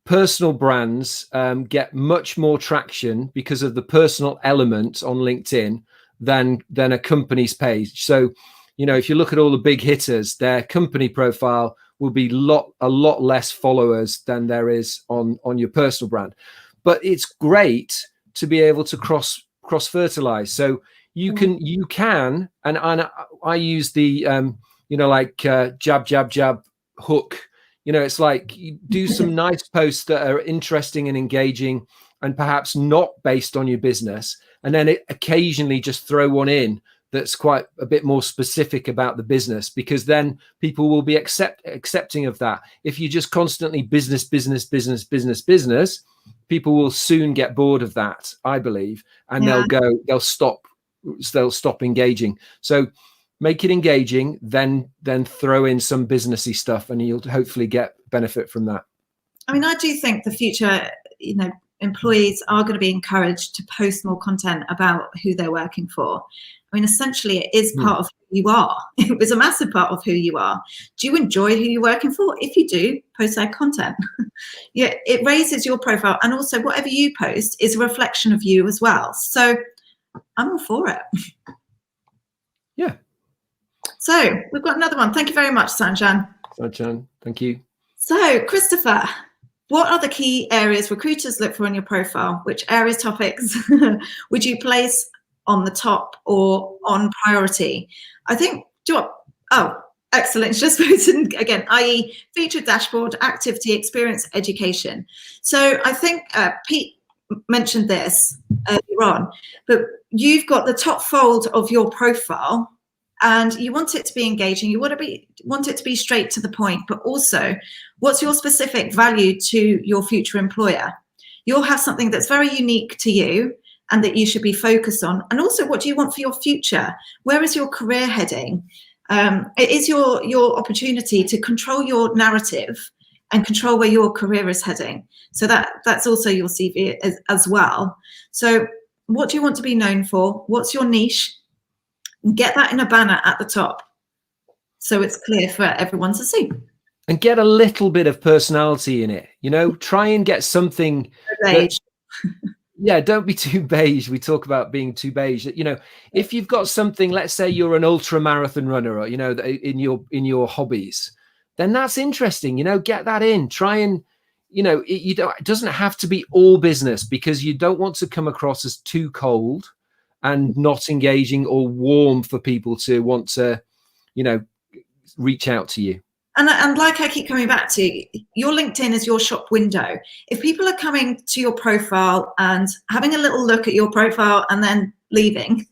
S2: personal brands get much more traction because of the personal element on LinkedIn than a company's page. So, you know, if you look at all the big hitters, their company profile will be a lot less followers than there is on your personal brand. But it's great to be able to cross fertilize. So you can, and I use the you know, like jab, jab, jab, hook. You know, it's like you do some nice posts that are interesting and engaging and perhaps not based on your business. And then occasionally just throw one in that's quite a bit more specific about the business, because then people will be accepting of that. If you just constantly business, people will soon get bored of that, I believe, and they'll stop engaging. So make it engaging, then throw in some businessy stuff, and you'll hopefully get benefit from that.
S1: I mean, I do think the future, you know, employees are going to be encouraged to post more content about who they're working for. I mean, essentially, it is part of who you are. It was a massive part of who you are. Do you enjoy who you're working for? If you do, post that content. Yeah, it raises your profile, and also whatever you post is a reflection of you as well. So I'm all for it.
S2: Yeah.
S1: So we've got another one. Thank you very much, Sanjan.
S2: Sanjan, thank you.
S1: So, Christopher, what are the key areas recruiters look for in your profile? Which areas, topics would you place on the top or on priority? I think, excellent. Just posted again, i.e. feature, dashboard, activity, experience, education. So I think Pete mentioned this earlier on, but you've got the top fold of your profile and you want it to be engaging. You want it to be straight to the point, but also what's your specific value to your future employer? You'll have something that's very unique to you and that you should be focused on. And also, what do you want for your future? Where is your career heading? It is your opportunity to control your narrative and control where your career is heading. So that's also your CV as well. So what do you want to be known for? What's your niche? Get that in a banner at the top so it's clear for everyone to see.
S2: And get a little bit of personality in it. You know, try and get something. Yeah, don't be too beige. We talk about being too beige. You know, if you've got something, let's say you're an ultra marathon runner, or, you know, in your hobbies, then that's interesting. You know, get that in. Try and, you know, it doesn't have to be all business, because you don't want to come across as too cold and not engaging or warm for people to want to, you know, reach out to you.
S1: And like I keep coming back to, your LinkedIn is your shop window. If people are coming to your profile and having a little look at your profile and then leaving,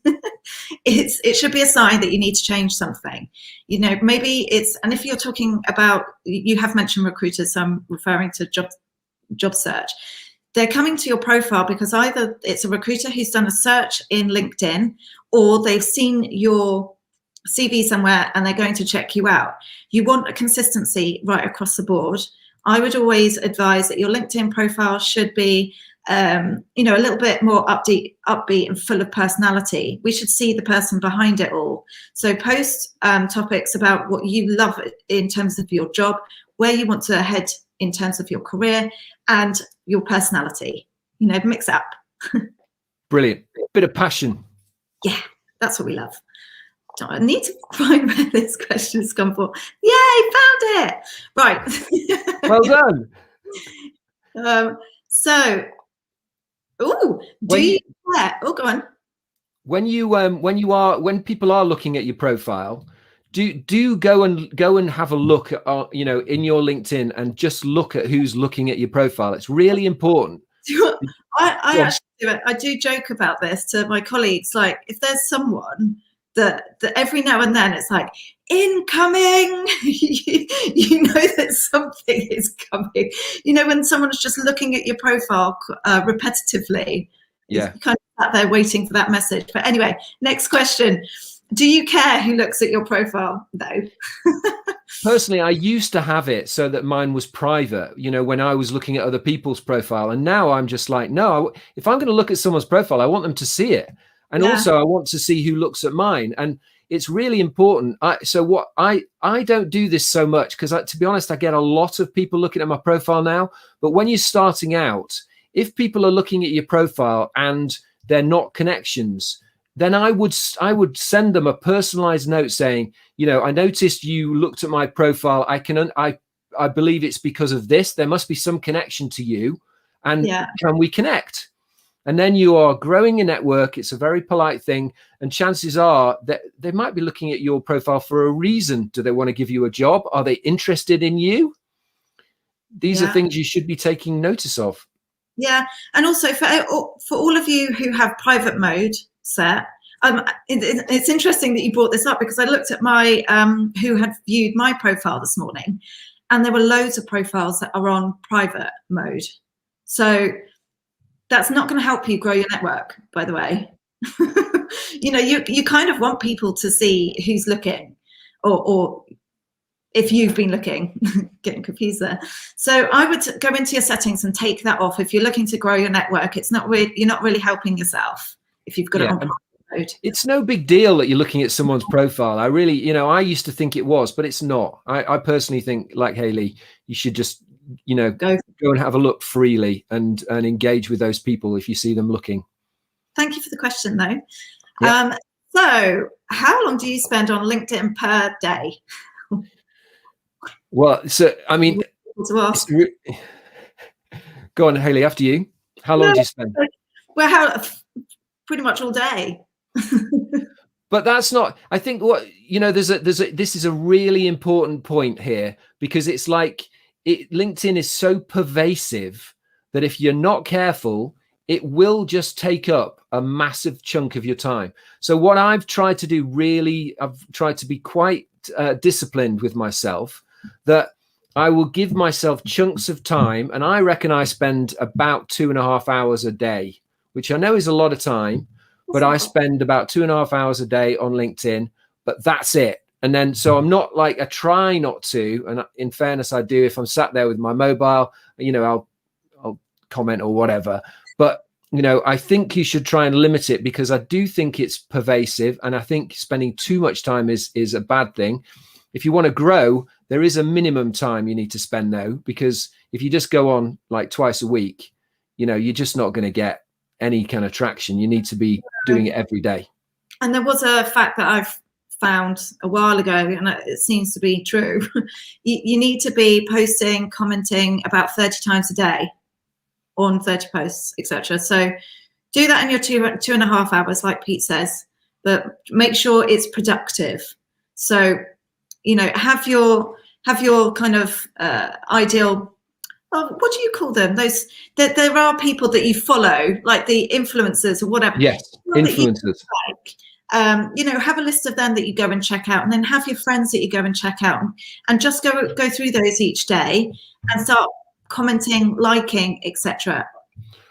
S1: it should be a sign that you need to change something. You know, maybe it's, and if you're talking about, you have mentioned recruiters, so I'm referring to job search. They're coming to your profile because either it's a recruiter who's done a search in LinkedIn, or they've seen your CV somewhere and they're going to check you out. You want a consistency right across the board. I would always advise that your LinkedIn profile should be, you know, a little bit more upbeat and full of personality. We should see the person behind it all. So post topics about what you love in terms of your job, where you want to head in terms of your career, and your personality. You know, mix up.
S2: Brilliant. Bit of passion.
S1: Yeah, that's what we love. I need to find where this question's come from. Yay, found it. Right.
S2: Well done.
S1: Go on.
S2: When people are looking at your profile, do go and have a look at, you know, in your LinkedIn, and just look at who's looking at your profile. It's really important.
S1: I actually do it. I do joke about this to my colleagues. Like, if there's someone that every now and then it's like incoming. You know that something is coming. You know, when someone's just looking at your profile repetitively,
S2: Yeah.
S1: you kind of sat there waiting for that message. But anyway, next question. Do you care who looks at your profile? No.
S2: Personally, I used to have it so that mine was private, you know, when I was looking at other people's profile. And now I'm just like, no, if I'm going to look at someone's profile, I want them to see it. And also I want to see who looks at mine. And it's really important. I don't do this so much because, to be honest, I get a lot of people looking at my profile now. But when you're starting out, if people are looking at your profile and they're not connections, then I would send them a personalized note saying, you know, I noticed you looked at my profile. I believe it's because of this. There must be some connection to you, and can we connect? And then you are growing a network. It's a very polite thing, and chances are that they might be looking at your profile for a reason. Do they want to give you a job? Are they interested in you? These are things you should be taking notice of.
S1: Yeah, and also for all of you who have private mode set, it's interesting that you brought this up because I looked at my who had viewed my profile this morning, and there were loads of profiles that are on private mode. So that's not going to help you grow your network, by the way. You know, you kind of want people to see who's looking, or if you've been looking. Getting confused there. So I would go into your settings and take that off. If you're looking to grow your network, you're not really helping yourself if you've got it on private mode. It's
S2: no big deal that you're looking at someone's profile. I really, you know, I used to think it was, but it's not. I personally think, like Hayley, you should just, you know, go and have a look freely and engage with those people if you see them looking.
S1: Thank you for the question, though. Yep. So how long do you spend on LinkedIn per day?
S2: Well, so I mean, go on, Hayley, after you. How long do you spend?
S1: Well, pretty much all day.
S2: But that's not, I think what, you know, this is a really important point here, because it's like LinkedIn is so pervasive that if you're not careful, it will just take up a massive chunk of your time. So what I've tried to do really, I've tried to be quite disciplined with myself, that I will give myself chunks of time. And I reckon I spend about 2.5 hours a day, which I know is a lot of time, but I spend about 2.5 hours a day on LinkedIn, but that's it. And then, so I'm not like, I try not to, and in fairness, I do. If I'm sat there with my mobile, you know, I'll comment or whatever. But, you know, I think you should try and limit it, because I do think it's pervasive. And I think spending too much time is a bad thing. If you want to grow, there is a minimum time you need to spend though, because if you just go on like twice a week, you know, you're just not going to get any kind of traction. You need to be doing it every day.
S1: And there was a fact that I've found a while ago, and it seems to be true. You need to be posting, commenting about 30 times a day on 30 posts, etc. So do that in your 2.5 hours, like Pete says, but make sure it's productive. So, you know, have your kind of ideal, what do you call them? Those that there are people that you follow, like the influencers or whatever.
S2: Yes, influencers.
S1: You know, have a list of them that you go and check out, and then have your friends that you go and check out, and just go through those each day and start commenting, liking, etc.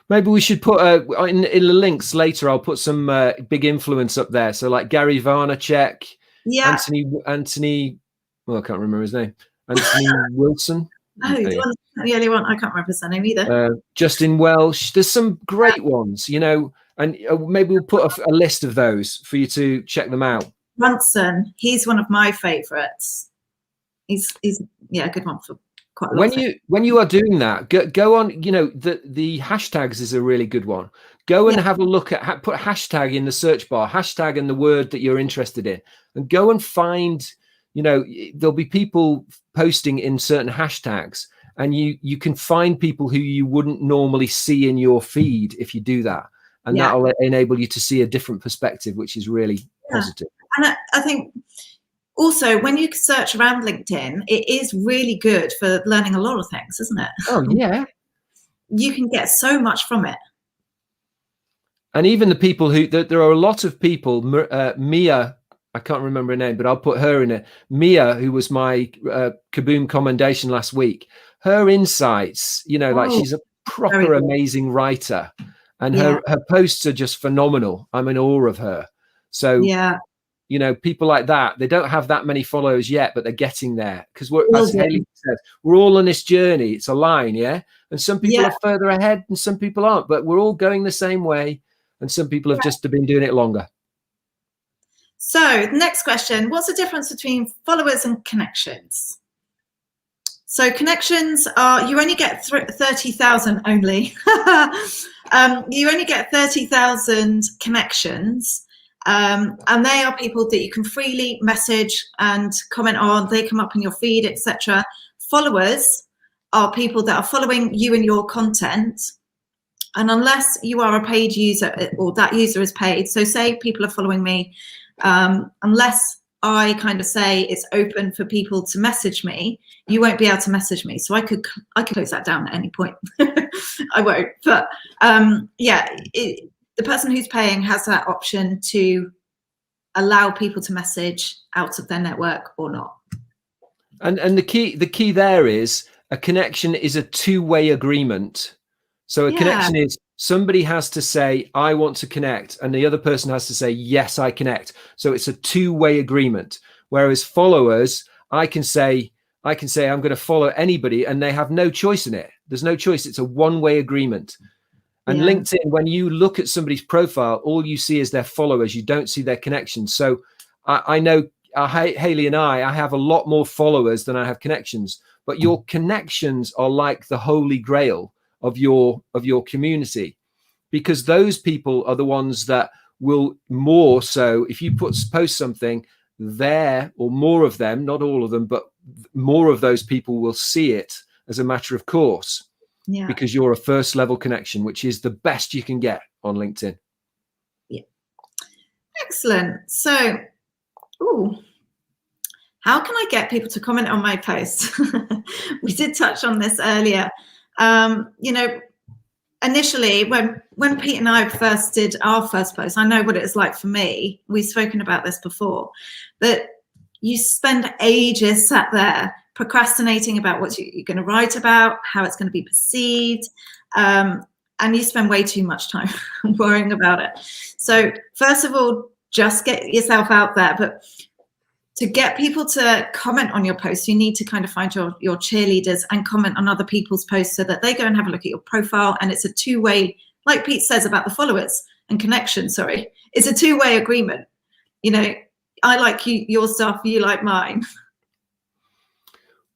S2: Maybe we should put in the links later. I'll put some big influence up there. So like Gary Vaynerchuk, Anthony. Well, I can't remember his name. Anthony Wilson.
S1: Oh, the only one I can't remember his name either.
S2: Justin Welsh. There's some great ones, you know, and maybe we'll put a list of those for you to check them out.
S1: Brunson, he's one of my favorites. He's a good one for quite a lot.
S2: When you are doing that, go on. You know, the hashtags is a really good one. Go and have a look at put hashtag in the search bar, hashtag and the word that you're interested in, and go and find. You know, there'll be people posting in certain hashtags, and you can find people who you wouldn't normally see in your feed if you do that. And that'll enable you to see a different perspective, which is really positive.
S1: And I think also when you search around LinkedIn, it is really good for learning a lot of things, isn't it?
S2: Oh, yeah.
S1: You can get so much from it.
S2: And even the people there are a lot of people, Mia I can't remember her name, but I'll put her in it. Mia, who was my Kaboom commendation last week, her insights, you know, like
S1: Oh,
S2: she's a
S1: very
S2: proper
S1: good.
S2: amazing writer, and
S1: Yeah,
S2: her posts are just phenomenal. I'm in awe of her. So,
S1: yeah,
S2: you know, people like that, they don't have that many followers yet, but they're getting there, because we're,
S1: will
S2: as
S1: do.
S2: Haley said, we're all on this journey. It's a line, yeah. And some people
S1: Yeah.
S2: are further ahead and some people aren't, but we're all going the same way. And some people have just been doing it longer.
S1: So the next question, what's the difference between followers and connections? So connections are, you only get 30,000 only. You only get 30,000 connections. And they are people that you can freely message and comment on. They come up in your feed, etc. Followers are people that are following you and your content. And unless you are a paid user or that user is paid, so say people are following me, unless I kind of say it's open for people to message me, you won't be able to message me. So I could close that down at any point. I won't. But yeah, the person who's paying has that option to allow people to message out of their network or not.
S2: And the key there is a connection is a two-way agreement. So a connection is somebody has to say, I want to connect, and the other person has to say, yes, I connect. So it's a two-way agreement. Whereas followers, I can say I'm going to follow anybody, and they have no choice in it. There's no choice. It's a one-way agreement. And LinkedIn, when you look at somebody's profile, all you see is their followers. You don't see their connections. So I know Haley and I have a lot more followers than I have connections, but your connections are like the holy grail of your community, because those people are the ones that will more so, if you post something there, or more of them, not all of them, but more of those people will see it as a matter of course, because you're a first level connection, which is the best you can get on LinkedIn.
S1: Yeah. Excellent. So, how can I get people to comment on my posts? We did touch on this earlier. You know, initially when Pete and I first did our first post, I know what it's like for me. We've spoken about this before, that you spend ages sat there procrastinating about what you're going to write about, how it's going to be perceived, and you spend way too much time worrying about it. So first of all, just get yourself out there. But to get people to comment on your posts, you need to kind of find your cheerleaders and comment on other people's posts so that they go and have a look at your profile. And it's a two-way, like Pete says about the followers and connections, it's a two-way agreement. You know, I like your stuff, you like mine.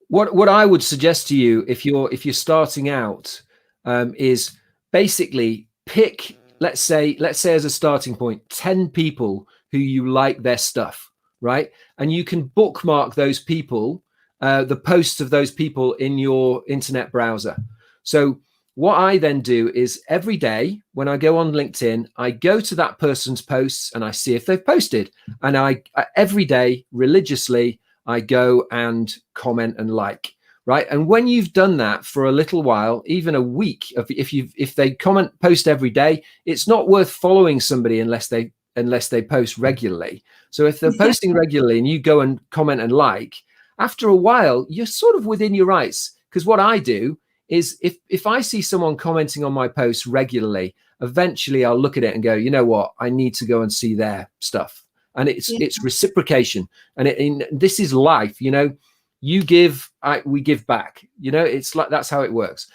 S2: What I would suggest to you, if you're starting out, is basically pick, let's say as a starting point, 10 people who you like their stuff, right? And you can bookmark those people, the posts of those people in your internet browser. So what I then do is every day when I go on LinkedIn, I go to that person's posts and I see if they've posted. And I every day religiously, I go and comment and like, right? And when you've done that for a little while, even a week, if they post every day, it's not worth following somebody unless they post regularly. So if they're posting regularly and you go and comment and like, after a while, you're sort of within your rights. Because what I do is if I see someone commenting on my posts regularly, eventually I'll look at it and go, you know what, I need to go and see their stuff. And it's reciprocation. And this is life, you know, you give, we give back, you know, it's like, that's how it works.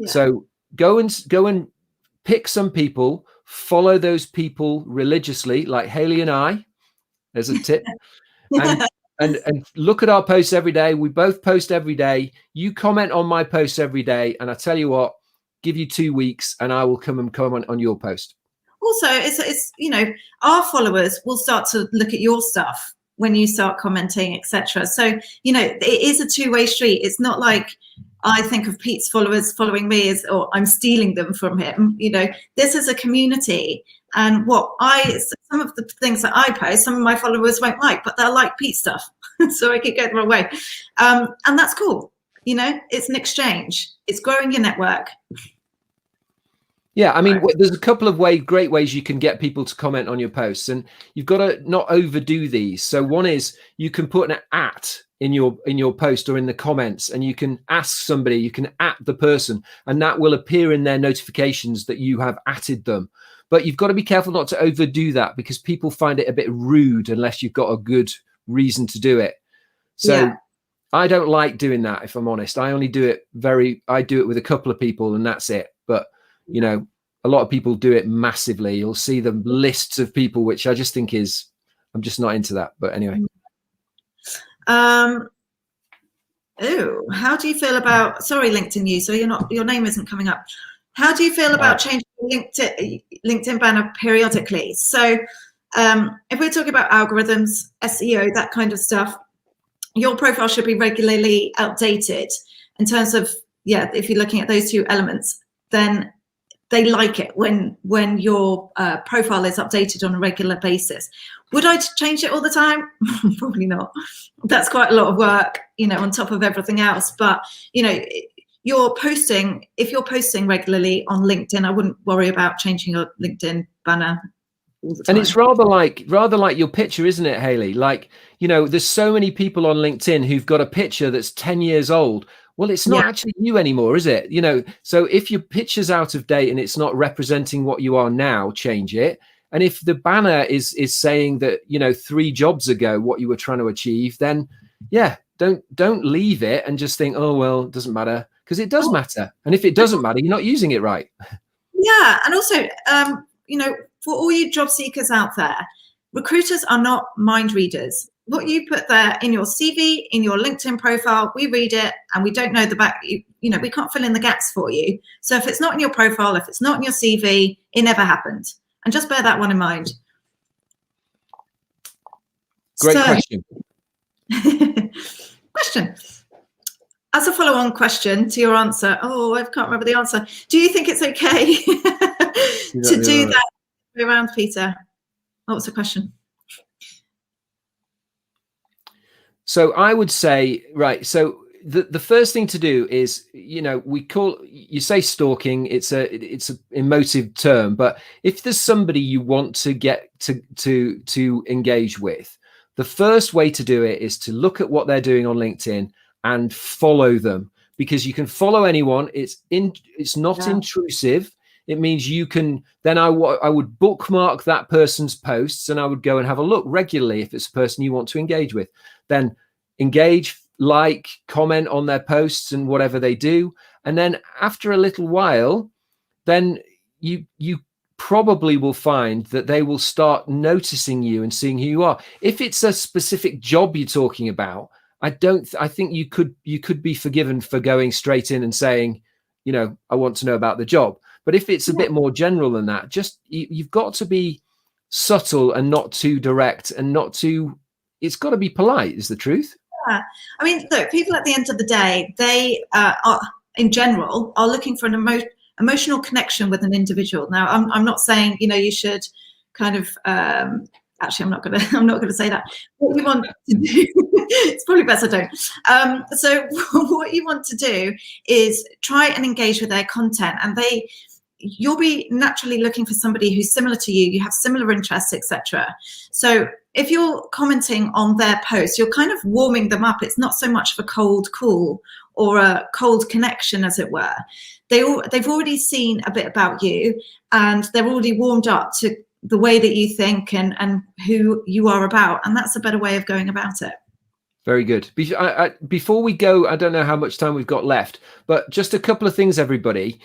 S2: So go and pick some people, follow those people religiously, like Haley and I. There's a tip. And look at our posts every day. We both post every day. You comment on my posts every day, and I tell you what, give you 2 weeks, and I will come and comment on your post.
S1: Also, it's you know, our followers will start to look at your stuff when you start commenting, etc. So you know, it is a two-way street. It's not like I think of Pete's followers following me as, or I'm stealing them from him. You know, this is a community. And some of the things that I post, some of my followers won't like, but they'll like Pete stuff. So I could go the wrong way. And that's cool. You know, it's an exchange. It's growing your network.
S2: Yeah, I mean, there's a couple of great ways you can get people to comment on your posts, and you've got to not overdo these. So one is you can put an @ in your post or in the comments, and you can ask somebody, you can @ the person, and that will appear in their notifications that you have @ed them. But you've got to be careful not to overdo that, because people find it a bit rude unless you've got a good reason to do it. So I don't like doing that, if I'm honest. I only do it with a couple of people, and that's it. But you know, a lot of people do it massively. You'll see the lists of people, which I just think I'm just not into that. But anyway.
S1: How do you feel about, sorry, LinkedIn user, your name isn't coming up. How do you feel about changing LinkedIn banner periodically? So if we're talking about algorithms, SEO, that kind of stuff, your profile should be regularly updated in terms of, if you're looking at those two elements, then they like it when your profile is updated on a regular basis. Would I change it all the time? Probably not. That's quite a lot of work, on top of everything else. But, if you're posting regularly on LinkedIn, I wouldn't worry about changing your LinkedIn banner all the time.
S2: And it's rather like your picture, isn't it, Hayley? Like, there's so many people on LinkedIn who've got a picture that's 10 years old. Well, it's not actually you anymore, is it? So if your picture's out of date and it's not representing what you are now, change it. And if the banner is saying that, 3 jobs ago, what you were trying to achieve, then don't leave it and just think, oh, well, it doesn't matter, because it does matter. And if it doesn't matter, you're not using it right.
S1: Yeah. And also, for all you job seekers out there, recruiters are not mind readers. What you put there in your CV, in your LinkedIn profile, we read it and we don't know the back, we can't fill in the gaps for you. So if it's not in your profile, if it's not in your CV, it never happened. And just bear that one in mind.
S2: Great question.
S1: Question. As a follow-on question to your answer, I can't remember the answer. Do you think it's okay to do that around, Peter? What was the question? So
S2: I would say, right. So the first thing to do is, you say stalking, it's an emotive term, but if there's somebody you want to get to engage with, the first way to do it is to look at what they're doing on LinkedIn and follow them, because you can follow anyone. It's not intrusive. It means you can, then I would bookmark that person's posts, and I would go and have a look regularly if it's a person you want to engage with. Then engage, like, comment on their posts and whatever they do. And then after a little while, then you probably will find that they will start noticing you and seeing who you are. If it's a specific job you're talking about, I think you could be forgiven for going straight in and saying, I want to know about the job. But if it's a bit more general than that, just you've got to be subtle and not too direct, and it's got to be polite, is the truth.
S1: Yeah. I mean, look, people at the end of the day, they are, in general, are looking for an emotional connection with an individual. Now, I'm not saying, you should kind of, actually, I'm not gonna say that. What you want to do, it's probably best I don't. So what you want to do is try and engage with their content, and you'll be naturally looking for somebody who's similar to you. You have similar interests, etc. So if you're commenting on their posts, you're kind of warming them up. It's not so much of a cold call or a cold connection, as it were. They've already seen a bit about you, and they're already warmed up to the way that you think and who you are about. And that's a better way of going about it.
S2: Very good. Before we go, I don't know how much time we've got left, but just a couple of things, everybody.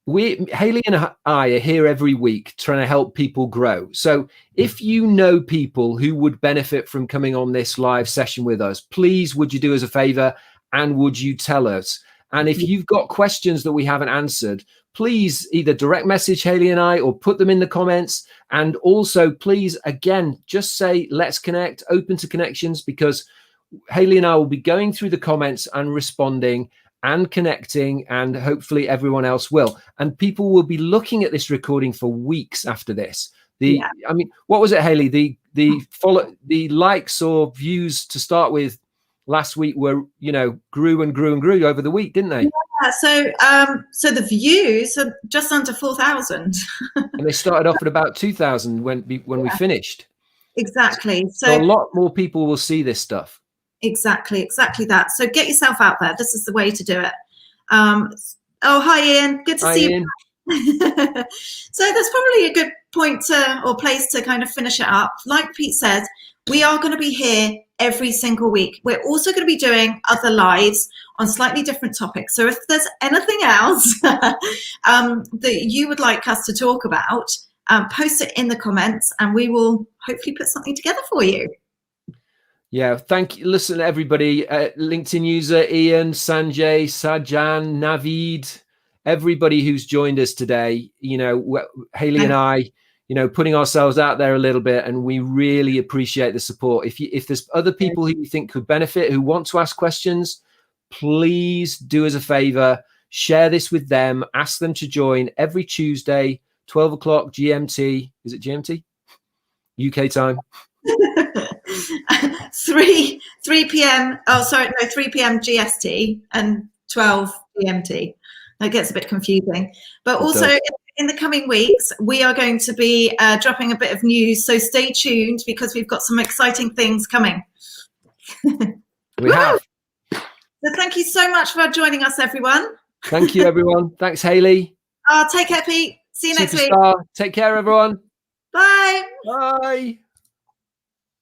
S2: Hayley and I are here every week trying to help people grow. So if you know people who would benefit from coming on this live session with us, please, would you do us a favor and would you tell us? And if you've got questions that we haven't answered, please either direct message Hayley and I or put them in the comments. And also, please, again, just say, let's connect, open to connections, because Hayley and I will be going through the comments and responding and connecting, and hopefully everyone else will. And people will be looking at this recording for weeks after this. I mean, what was it, Hayley? The likes or views to start with last week were, grew and grew and grew over the week, didn't they?
S1: So the views are just under 4,000.
S2: And they started off at about 2,000 when we finished.
S1: Exactly.
S2: So a lot more people will see this stuff.
S1: Exactly that. So get yourself out there. This is the way to do it. Oh, hi, Ian. Good to see you. So that's probably a good point or place to kind of finish it up. Like Pete said, we are going to be here every single week. We're also going to be doing other lives on slightly different topics. So if there's anything else that you would like us to talk about, post it in the comments and we will hopefully put something together for you.
S2: Yeah, thank you. Listen, everybody, LinkedIn user, Ian, Sanjay, Sajan, Naveed, everybody who's joined us today, you know, Haley and I, you know, putting ourselves out there a little bit, and we really appreciate the support. If there's other people who you think could benefit, who want to ask questions, please do us a favor, share this with them, ask them to join every Tuesday, 12 o'clock GMT. Is it GMT? UK time.
S1: 3 p.m. Oh, sorry, no, 3 p.m. GST and 12 GMT. That gets a bit confusing. But also in the coming weeks, we are going to be dropping a bit of news. So stay tuned because we've got some exciting things coming.
S2: We have.
S1: So thank you so much for joining us, everyone.
S2: Thank you, everyone. Thanks, Haley.
S1: Take care, Pete. See you next week.
S2: Take care, everyone.
S1: Bye.
S2: Bye.